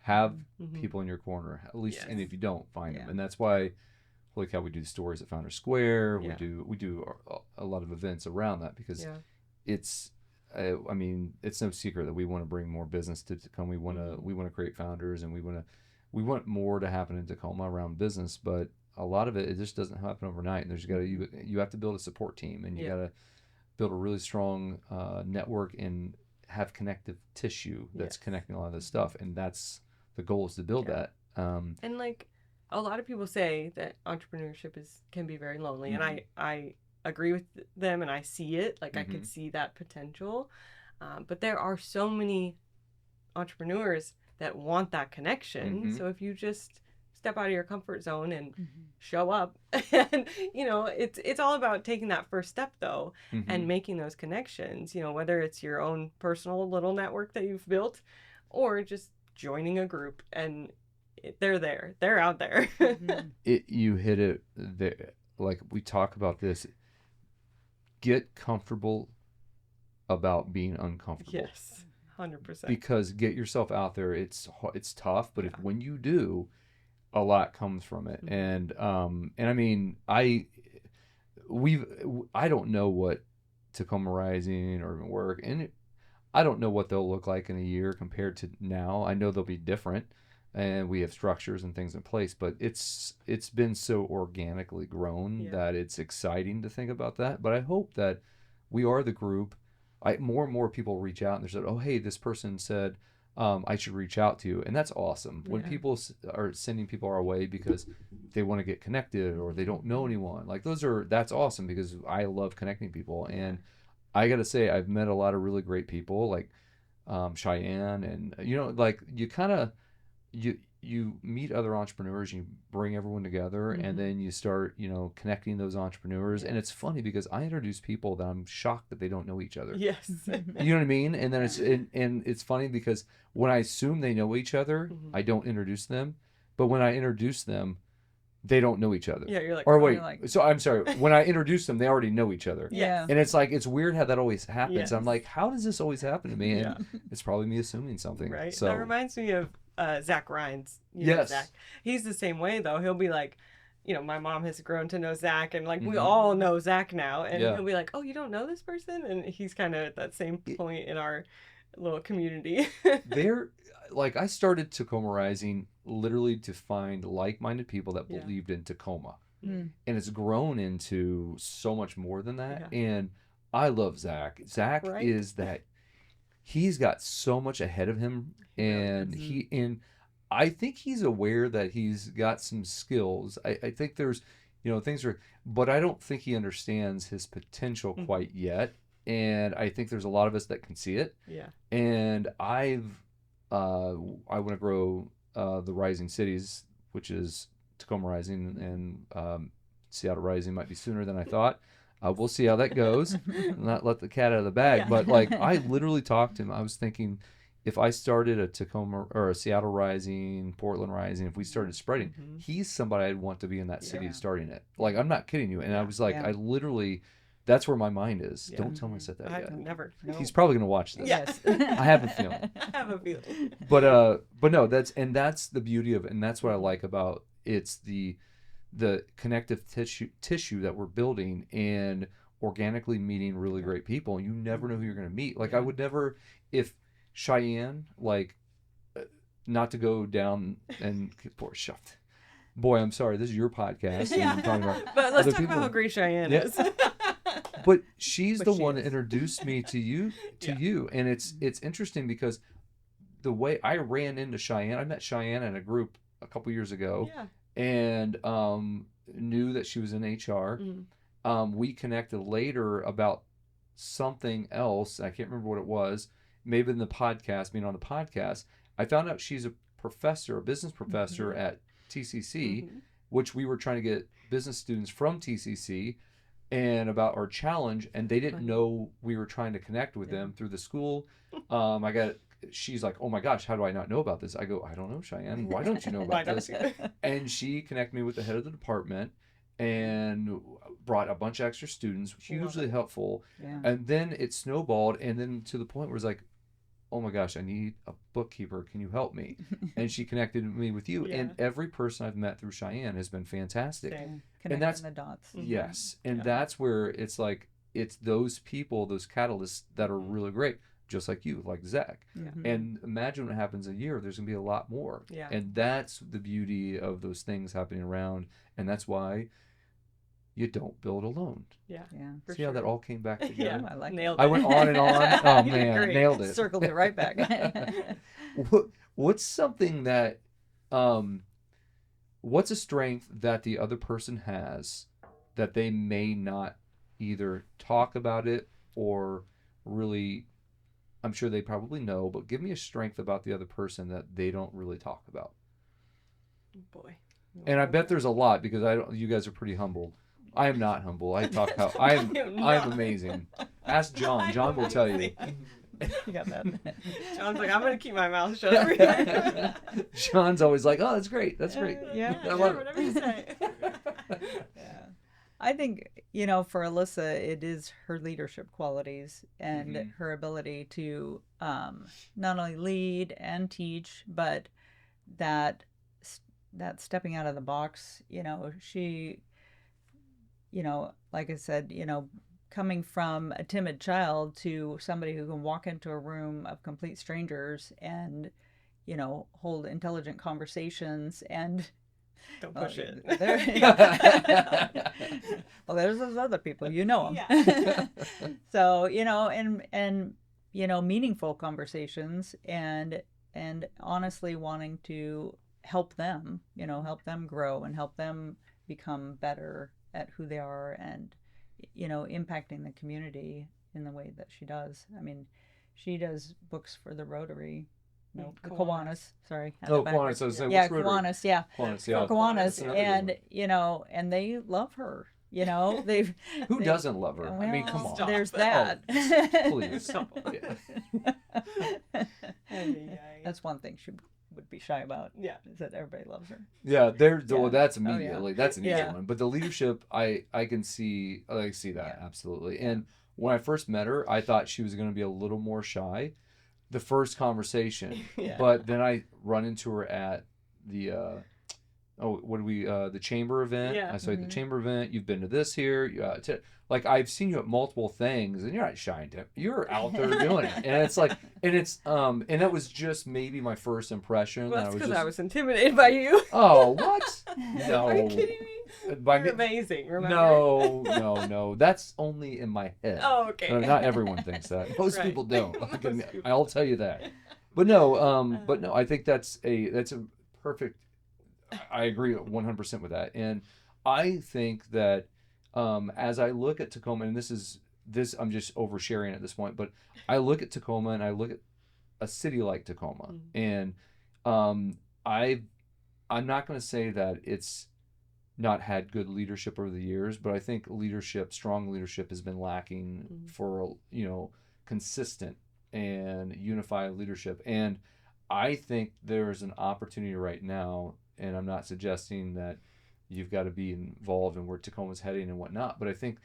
have people in your corner, at least, and Yes. if you don't, find them. Yeah. And that's why, like how we do stories at Founder Square, Yeah. we do a lot of events around that, because Yeah. it's I mean, it's no secret that we want to bring more business to Tacoma. We want to create founders, and we want more to happen in Tacoma around business, but a lot of it just doesn't happen overnight. And you have to build a support team, and you got to build a really strong network and have connective tissue that's Yes. connecting a lot of this stuff, and that's the goal, is to build Yeah. that. And like a lot of people say that entrepreneurship can be very lonely, and I agree with them, and I see it. Like I could see that potential, but there are so many entrepreneurs that want that connection. So if you just step out of your comfort zone and show up, and you know, it's all about taking that first step though, and making those connections, you know, whether it's your own personal little network that you've built, or just joining a group, and they're out there. You hit it there. Like we talk about this, get comfortable about being uncomfortable. Yes, 100%. Because get yourself out there. It's tough, but when you do, a lot comes from it. And I mean, I don't know what Tacoma Rising or even work, and I don't know what they'll look like in a year compared to now. I know they'll be different, and we have structures and things in place, but it's been so organically grown that it's exciting to think about that. But I hope that we are the group. More and more people reach out and they said, "Oh, hey, this person said I should reach out to you," and that's awesome. When people are sending people our way because they want to get connected or they don't know anyone, like that's awesome, because I love connecting people. And I gotta say, I've met a lot of really great people, like Cheyenne, and you know, like you kind of you meet other entrepreneurs, you bring everyone together, and then you start, you know, connecting those entrepreneurs. And it's funny because I introduce people that I'm shocked that they don't know each other. Yes. You know what I mean? And then it's funny because when I assume they know each other, I don't introduce them, but when I introduce them, they don't know each other. Yeah, you're like, or wait, so I'm sorry. When I introduce them, they already know each other. Yeah. And it's like, it's weird how that always happens. Yes. I'm like, how does this always happen to me? And it's probably me assuming something. Right. So That reminds me of Zach Rhines. You know Zach. He's the same way though. He'll be like, you know, my mom has grown to know Zach, and like we all know Zach now, and he'll be like, oh, you don't know this person, and he's kind of at that same point in our little community. They're like, I started Tacoma Rising literally to find like-minded people that Yeah. believed in Tacoma. Mm. And it's grown into so much more than that. Yeah. And I love Zach. Zach Right? is that he's got so much ahead of him, He really and does. and I think he's aware that he's got some skills. I think there's, things are, but I don't think he understands his potential Mhm. quite yet. And I think there's a lot of us that can see it. Yeah. And I want to grow the Rising Cities, which is Tacoma Rising, and Seattle Rising might be sooner than I thought. We'll see how that goes. Not let the cat out of the bag. Yeah. But like, I literally talked to him. I was thinking, if I started a Tacoma or a Seattle Rising, Portland Rising, if we started spreading, Mhm. he's somebody I'd want to be in that city Yeah. starting it. Like, I'm not kidding you. And I was like, Yeah. I literally, that's where my mind is. Yeah. Don't tell him I said that I yet. never. No. He's probably gonna watch this. Yes. I have a feeling. I have a feeling. But no, that's the beauty of it, and that's what I like about it's the connective tissue that we're building and organically meeting really great people. You never know who you're going to meet. Like, I would never, if Cheyenne, like, not to go down and poor shuffed. Boy, I'm sorry. This is your podcast. And I'm talking about But let's other talk people. about how great Cheyenne Yeah. is. But she's But the she one that is. introduced me to you, Yeah. and it's interesting because the way I ran into Cheyenne, I met Cheyenne in a group a couple years ago, Yeah. and knew that she was in HR. Mhm. We connected later about something else. I can't remember what it was. Maybe in the podcast, being on the podcast, I found out she's a professor, a business professor Mhm. at TCC, Mhm. which we were trying to get business students from TCC and about our challenge, and they didn't Funny. know we were trying to connect with Yeah. them through the school. She's like, oh my gosh, how do I not know about this? I go, I don't know, Cheyenne. Why don't you know Why about don't this? you? And she connected me with the head of the department and brought a bunch of extra students, hugely helpful. Yeah. And then it snowballed, and then to the point where it's like, oh my gosh, I need a bookkeeper. Can you help me? And she connected me with you. Yeah. And every person I've met through Cheyenne has been fantastic. Same. Connecting that's- the dots. Mhm. Yes. And Yeah. that's where it's like, it's those people, those catalysts that are really great, just like you, like Zach. Mhm. And imagine what happens in a year. There's going to be a lot more. Yeah. And that's the beauty of those things happening around. And that's why you don't build alone. Yeah. Yeah. For See how that sure. all came back Yeah. together? I like it. Nailed I it. went on and on. Oh, You did man. great. Nailed it. Circled it right back. What's something that, what's a strength that the other person has that they may not either talk about it or really, I'm sure they probably know, but give me a strength about the other person that they don't really talk about. Boy. And I bet there's a lot because you guys are pretty humble. I am not humble. I talk how I'm not. amazing. Ask John. John will tell you. You got that. John's like, I'm gonna keep my mouth shut every time. John's always like, "Oh, that's great. That's great." Yeah. I love it. Whatever you say. Yeah. I think, for Alyssa, it is her leadership qualities and Mhm. her ability to not only lead and teach, but that stepping out of the box, she, like I said, coming from a timid child to somebody who can walk into a room of complete strangers and, hold intelligent conversations and Don't push it. well, there's those other people, them. Yeah. So, and meaningful conversations and honestly wanting to help them grow and help them become better at who they are and, impacting the community in the way that she does. I mean, she does books for the Rotary. No, the Kiwanis. Sorry. had Oh, it backwards. Kiwanis. I was saying, Yeah, what's Rotary? Kiwanis. Yeah. Kiwanis, For yeah. Kiwanis, That's another good and and they love her. They've Who they- doesn't love her? I mean, well, come on. Stop. There's Oh, that. Please. Stop. Yeah. That's one thing she would be shy about. Yeah. Is that everybody loves her. Yeah, well, Yeah. that's Oh, yeah. immediately. That's an easy Yeah. one. But the leadership, I can see. I see that Yeah. absolutely. And when I first met her, I thought she was going to be a little more shy, the first conversation. Yeah. But then I run into her at the what do we the chamber event? Yeah. I saw you at the chamber event. You've been to this here. Like I've seen you at multiple things, and you're not shy, Tim. You're out there doing it, and it's like, and that was just maybe my first impression. Well, that's because just, I was intimidated by you. Oh, what? No. Are you kidding me? You're amazing. Remember? No. That's only in my head. Oh, okay. Not everyone thinks that. Most Right. people don't. Most people I'll tell you that. But no. I think that's a perfect. I agree 100% with that, and I think that as I look at Tacoma, and this I'm just oversharing at this point, but I look at Tacoma and I look at a city like Tacoma, and I'm not going to say that it's not had good leadership over the years, but I think strong leadership has been lacking for, consistent and unified leadership. And I think there's an opportunity right now, and I'm not suggesting that you've got to be involved in where Tacoma's heading and whatnot, but I think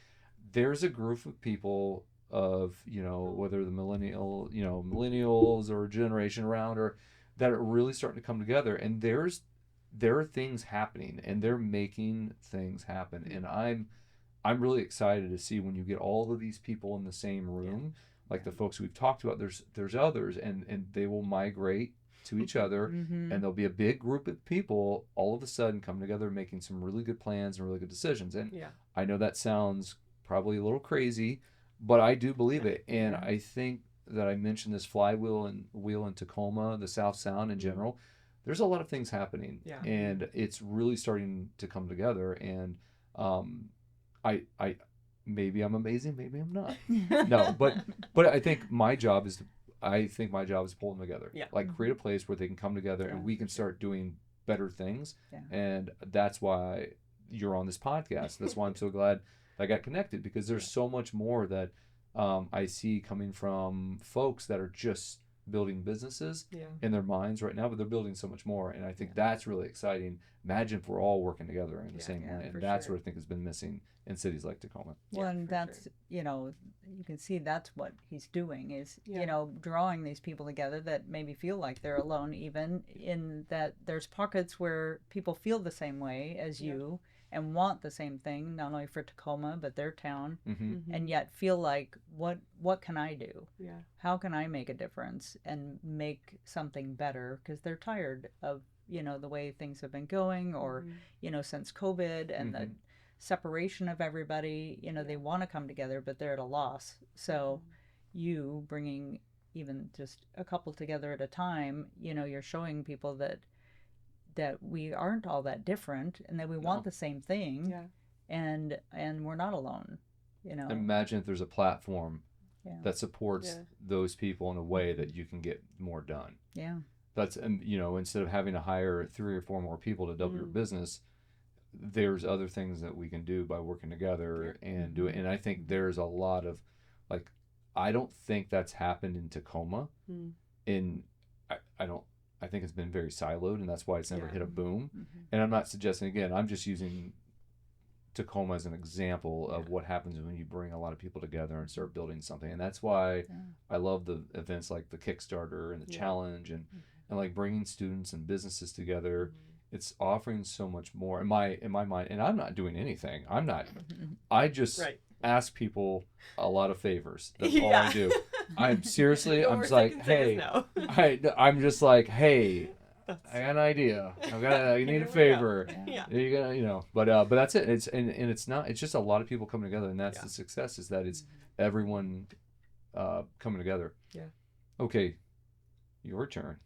there's a group of people of, whether the millennials or generation around, or that are really starting to come together, and there are things happening, and they're making things happen, and I'm really excited to see when you get all of these people in the same room, like the folks we've talked about. There's others, and they will migrate to each other, and there'll be a big group of people all of a sudden come together, making some really good plans and really good decisions. And I know that sounds probably a little crazy, but I do believe it, and I think that I mentioned this flywheel and wheel in Tacoma, the South Sound in general. There's a lot of things happening, and it's really starting to come together. And I maybe I'm amazing, maybe I'm not. No, but I think my job is to pull them together. Yeah. Like create a place where they can come together and we can start doing better things. Yeah. And that's why you're on this podcast. That's why I'm so glad I got connected, because there's so much more that I see coming from folks that are just building businesses in their minds right now, but they're building so much more, and I think that's really exciting. Imagine if we're all working together in the same way, and that's what I think has been missing in cities like Tacoma. Well, and that's you can see that's what he's doing is drawing these people together that maybe feel like they're alone, even in that there's pockets where people feel the same way as you and want the same thing, not only for Tacoma but their town, and yet feel like, what can I do? Yeah. How can I make a difference and make something better? Because they're tired of the way things have been going, or since COVID and the separation of everybody. They want to come together, but they're at a loss. So you bringing even just a couple together at a time, you're showing people that we aren't all that different, and that we want the same thing, and we're not alone. Imagine if there's a platform that supports those people in a way that you can get more done. Yeah. That's instead of having to hire 3 or 4 more people to double your business, there's other things that we can do by working together and do it. And I think there's a lot of, like, I don't think that's happened in Tacoma. I think it's been very siloed, and that's why it's never hit a boom. And I'm not suggesting, again, I'm just using Tacoma as an example of what happens when you bring a lot of people together and start building something. And that's why I love the events like the Kickstarter and the challenge, and like bringing students and businesses together. It's offering so much more in my mind. And I'm not doing anything. I just ask people a lot of favors. That's all I do. I'm seriously, I'm just like, hey, no. I'm just like, hey, I got an idea. You need a favor. You're gonna, but that's it. It's not. It's just a lot of people coming together, and that's the success. Is that it's everyone coming together. Yeah. Okay, your turn.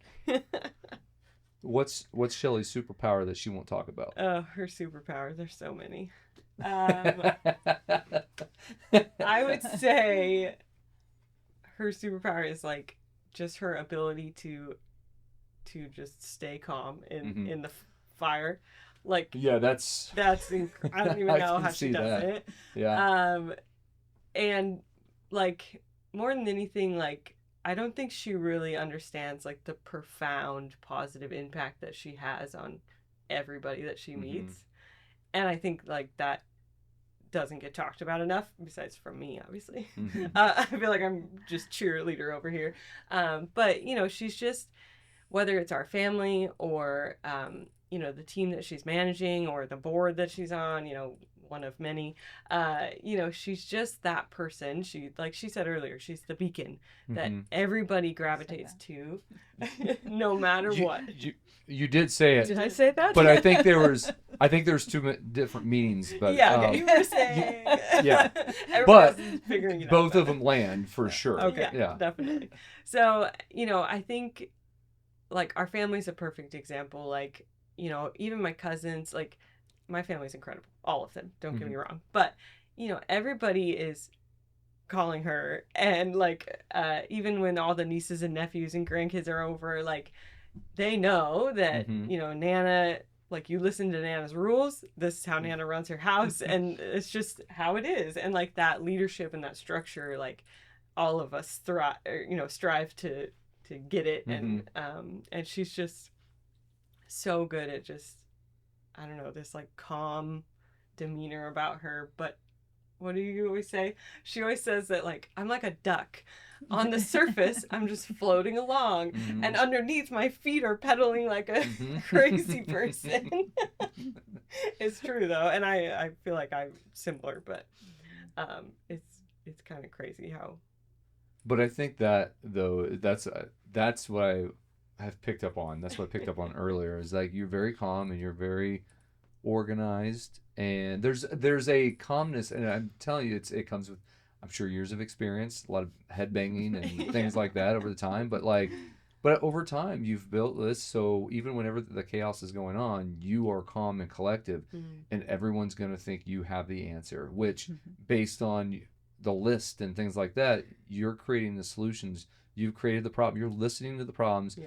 What's Shelly's superpower that she won't talk about? Oh, her superpower. There's so many. I would say her superpower is like just her ability to just stay calm in the fire. Like, that's I don't even know how she does it. Yeah. And like, more than anything, like, I don't think she really understands like the profound positive impact that she has on everybody that she meets. And I think like that doesn't get talked about enough, besides from me, obviously. I feel like I'm just cheerleader over here. But she's just, whether it's our family or you know, the team that she's managing or the board that she's on, you know, one of many, you know, she's just that person. She, like she said earlier, she's the beacon that everybody gravitates to, no matter what. You did say it. Did I say that? But I think there's two different meanings. But yeah, you were saying. Yeah. But figuring it both out, of them land for sure. Okay. Yeah. Definitely. So, you know, I think like our family's a perfect example. Like, you know, even my cousins, like my family's incredible. All of them. Don't get me wrong. But, you know, everybody is calling her, and like even when all the nieces and nephews and grandkids are over, like they know that, you know, Nana, like you listen to Nana's rules, this is how Nana runs her house, and it's just how it is. And like that leadership and that structure, like all of us strive to get it. And she's just so good at just, I don't know, this like calm demeanor about her. But what do you always say? She always says that, like, I'm like a duck. On the surface, I'm just floating along, and underneath, my feet are pedaling like a crazy person. It's true, though, and I feel like I'm similar, but it's kind of crazy how. But I think that, though, that's what I have picked up on. That's what I picked up on earlier, is like you're very calm and you're very organized, and there's a calmness, and I'm telling you, it comes with, I'm sure, years of experience, a lot of head banging and things like that over the time. But over time, you've built this, so even whenever the chaos is going on, you are calm and collective, and everyone's going to think you have the answer, which based on the list and things like that, you're creating the solutions. You've created the problem. You're listening to the problems,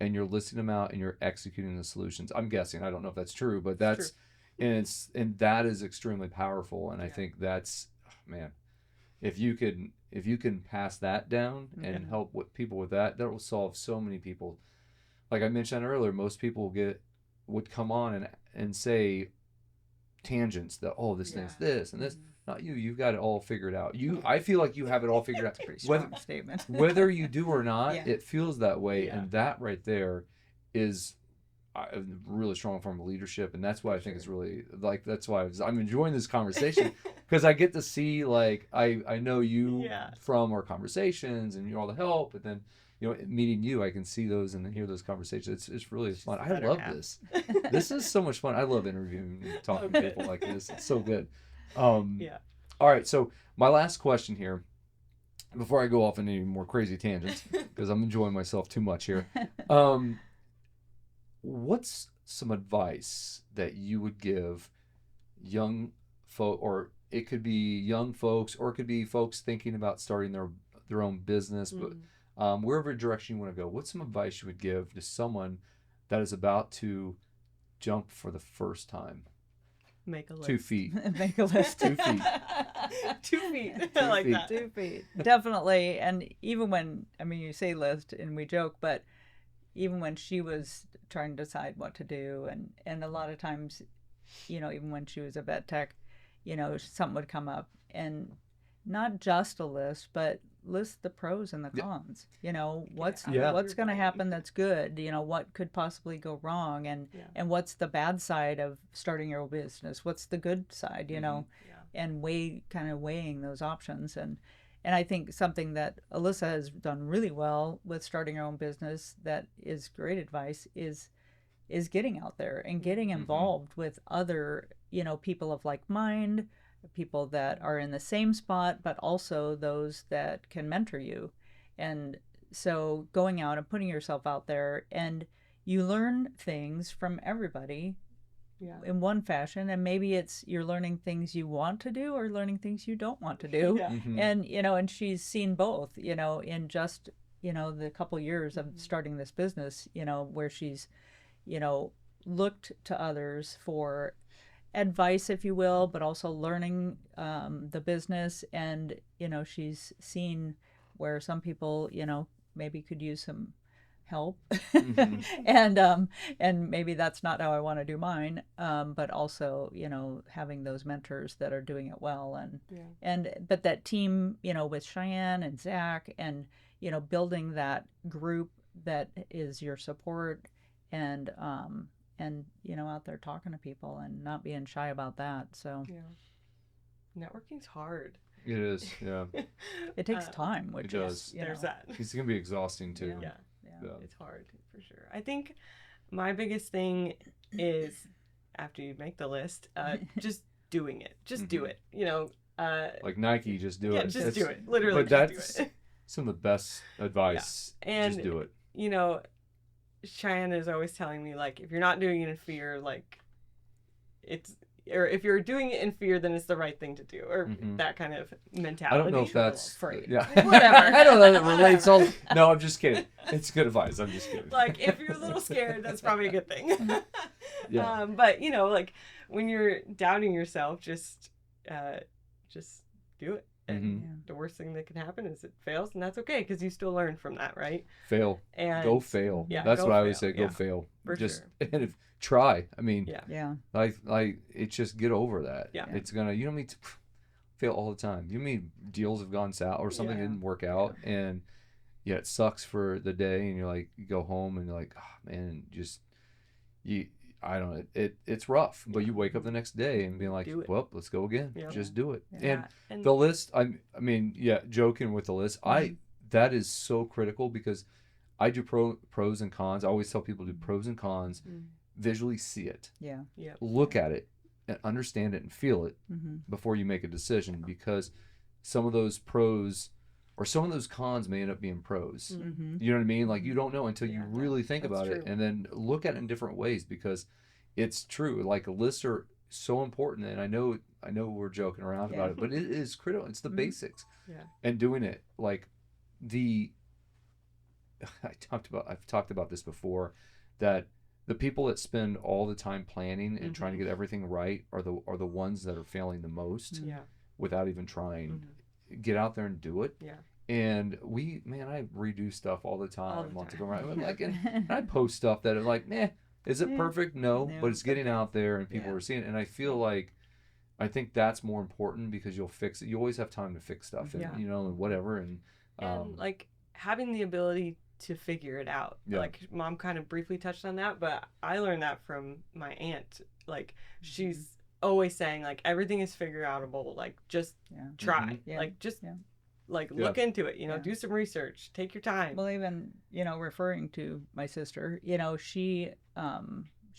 and you're listing them out, and you're executing the solutions. I'm guessing. I don't know if that's true, but that's true. And that is extremely powerful. And I think that's, man, if you can pass that down and help people with that will solve so many people. Like I mentioned earlier, most people would come on and say tangents that, oh, this thing's this and this. Not you. You've got it all figured out. I feel like you have it all figured out. Pretty strong statement. Whether you do or not, it feels that way, and that right there is a really strong form of leadership, and that's why I think it's really, like, that's why I'm enjoying this conversation, because I get to see, like, I know you from our conversations and all the help, but then, you know, meeting you, I can see those and hear those conversations. It's really fun. I love this. This is so much fun. I love interviewing and talking to people like this. It's so good. All right, so my last question here, before I go off on any more crazy tangents, because I'm enjoying myself too much here. What's some advice that you would give young folk, or it could be young folks, or it could be folks thinking about starting their own business, but wherever direction you want to go, what's some advice you would give to someone that is about to jump for the first time? Make a list. 2 feet. Make a list. 2 feet. 2 feet. I like that. 2 feet. Definitely. And even when, I mean, you say list and we joke, but even when she was trying to decide what to do, and a lot of times, you know, even when she was a vet tech, you know, something would come up, and not just a list, but list the pros and the cons. You know, what's going to happen that's good, you know, what could possibly go wrong, and what's the bad side of starting your own business, what's the good side, you know, and weighing those options. And I think something that Alyssa has done really well with starting her own business, that is great advice, is getting out there and getting involved with other, you know, people of like mind, people that are in the same spot, but also those that can mentor you. And so going out and putting yourself out there, and you learn things from everybody in one fashion, and maybe it's you're learning things you want to do or learning things you don't want to do. And, you know, and she's seen both, you know, in just, you know, the couple years of starting this business, you know, where she's, you know, looked to others for advice, if you will, but also learning the business. And, you know, she's seen where some people, you know, maybe could use some help and maybe that's not how I want to do mine, but also, you know, having those mentors that are doing it well, but that team, you know, with Cheyenne and Zach, and, you know, building that group that is your support, and and out there talking to people and not being shy about that. So Yeah. Networking's hard. It is, yeah. it takes time, which It does. is, There's that. It's going to be exhausting, too. Yeah. Yeah. It's hard for sure. I think my biggest thing is after you make the list, just doing it. Just do it. Like Nike, just do it. Just do it. Literally, but just that's do it. some of the best advice. And just do it. Cheyenne is always telling me, like, if you're not doing it in fear, like, or if you're doing it in fear, then it's the right thing to do, or that kind of mentality. I don't know if that's afraid. Yeah. Whatever. I don't know if that relates all. No, I'm just kidding. It's good advice. I'm just kidding. Like, if you're a little scared, that's probably a good thing. Yeah. But like when you're doubting yourself, just do it. And the worst thing that can happen is it fails, and that's okay because you still learn from that, right? Fail. And Go fail. Yeah, That's go what I always fail. say. Go Yeah. fail. For just sure. and if try. I mean, Yeah. like it's just get over that. Yeah. It's gonna. You don't need to fail all the time. You mean deals have gone south or something Yeah. didn't work out, and it sucks for the day, and you're like, you go home and you're like, oh man, just I don't know. It's rough, but you wake up the next day and be like, Do it. well, let's go again. Yeah. Just do it. Yeah. And the list, I mean, joking with the list, that is so critical because I do pros and cons. I always tell people to do pros and cons, visually see it, look at it, and understand it and feel it before you make a decision, because some of those pros or some of those cons may end up being pros. You know what I mean? Like, you don't know until you really think about it and then look at it in different ways, because it's true. Like, lists are so important, and I know we're joking around about it, but it is critical. It's the basics. Yeah. And doing it, like, I've talked about this before, that the people that spend all the time planning and trying to get everything right are the ones that are failing the most without even trying. Get out there and do it. Yeah. And I redo stuff all the time. And I post stuff that are like, is it perfect? No, but it's getting out there and people are seeing it. And I feel like, I think that's more important, because you'll fix it. You always have time to fix stuff, and and whatever. And like having the ability to figure it out. Like, Mom kind of briefly touched on that, but I learned that from my aunt. Like, she's always saying, like, everything is figure outable. Like, just try. Like, just like look into it. Do some research. Take your time. Well, even referring to my sister, she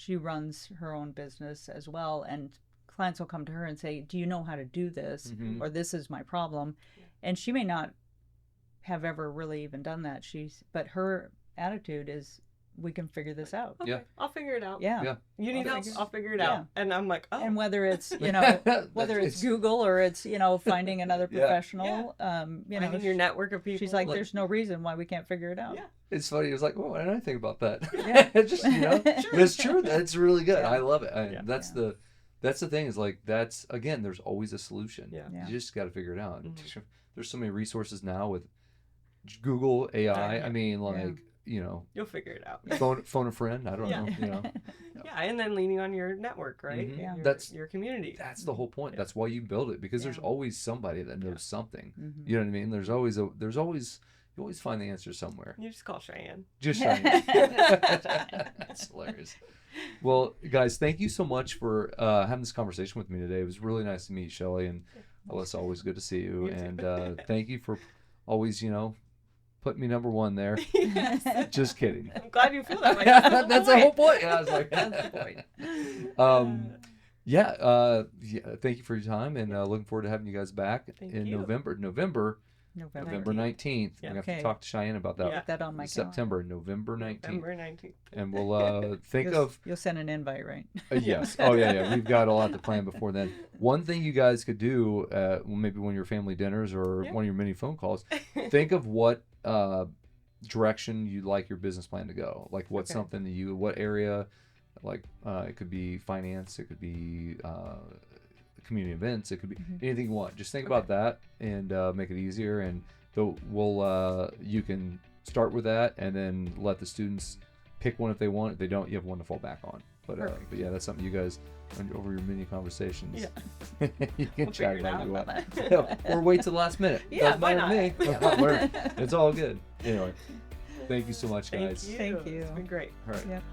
runs her own business as well, and clients will come to her and say, do you know how to do this? Or this is my problem. And she may not have ever really even done that. But her attitude is, we can figure this out. Okay, I'll figure it out. Yeah. You need help? I'll figure it out. And I'm like, oh. And whether it's, whether it's Google or it's, finding another professional, finding your network of people. She's like, there's no reason why we can't figure it out. Yeah. It's funny. It was like, why didn't I think about that? Just, it's true. That's really good. I love it. That's the thing, is like, again, there's always a solution. Yeah. You just got to figure it out. There's so many resources now with Google, AI. I mean, like, you'll figure it out. Phone a friend. I don't know. And then leaning on your network, right? That's your community. That's the whole point. That's why you build it, because there's always somebody that knows something. You know what I mean? There's always you always find the answer somewhere. You just call Cheyenne. Just Cheyenne. That's hilarious. Well, guys, thank you so much for having this conversation with me today. It was really nice to meet you, Shelly, and Alyssa. Always good to see you. And thank you for always, put me number one there. Yes. Just kidding. I'm glad you feel that way. That's the whole point. I was like, that's the point. Thank you for your time, and looking forward to having you guys back in November 19th. We're going to have to talk to Cheyenne about that. Get that on my September, November 19th. November 19th. And we'll You'll send an invite, right? Yes. Oh, yeah. We've got a lot to plan before then. One thing you guys could do, maybe one of your family dinners or one of your many phone calls, think of what direction you'd like your business plan to go. Like, what's something that what area, like it could be finance, it could be community events, it could be anything you want. Just think about that and make it easier, and you can start with that and then let the students pick one if they want. If they don't, you have one to fall back on. But yeah, that's something you guys, over your mini conversations, you can chat about you want. Or wait till the last minute. Yeah, why not? Me. It's all good. Anyway, thank you so much, guys. Thank you. Thank you. It's been great. All right. Yep.